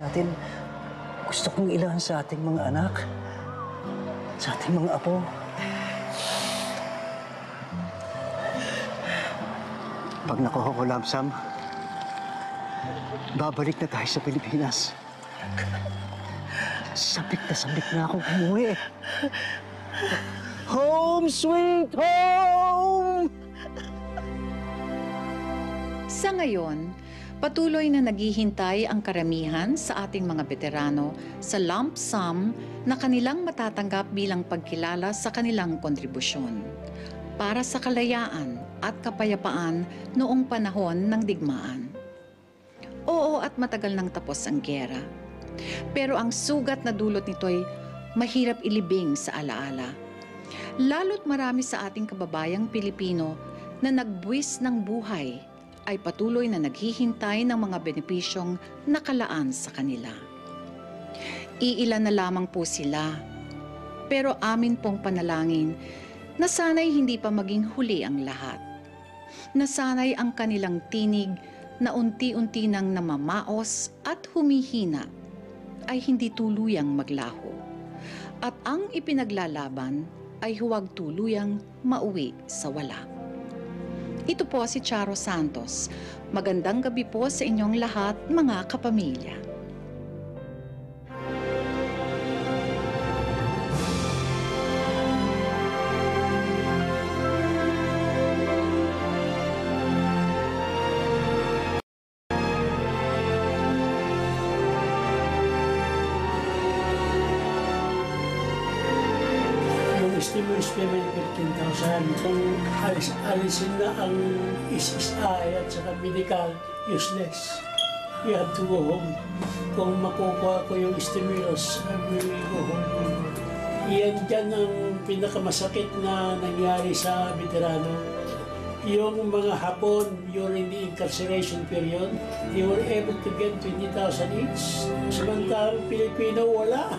natin, gusto kong ilahan sa ating mga anak, sa ating mga apo. Pag nakuha ko lamsam, babalik na tayo sa Pilipinas. Sabik na akong umuwi. Home sweet home! Sa ngayon, patuloy na naghihintay ang karamihan sa ating mga veterano sa lump sum na kanilang matatanggap bilang pagkilala sa kanilang kontribusyon para sa kalayaan at kapayapaan noong panahon ng digmaan. Oo, at matagal nang tapos ang giyera. Pero ang sugat na dulot nito'y mahirap ilibing sa alaala. Lalo't marami sa ating kababayang Pilipino na nagbuwis ng buhay ay patuloy na naghihintay ng mga benepisyong nakalaan sa kanila. Iilan na lamang po sila, pero amin pong panalangin na sana'y hindi pa maging huli ang lahat. Na sana'y ang kanilang tinig na unti-unti nang namamaos at humihina ay hindi tuluyang maglaho. At ang ipinaglalaban ay huwag tuluyang mauwi sa wala. Ito po si Charo Santos. Magandang gabi po sa inyong lahat, mga kapamilya. Stimulus payment 15,000. Kung alisin na ang SSI at saka medical, useless. You have to go home. Kung makukuha ko yung stimulus, I will go home. Yan dyan ang pinakamasakit na nangyari sa veterano. Yung mga Hapon during the incarceration period, they were able to get 20,000 each. Samantalang Pilipino, wala.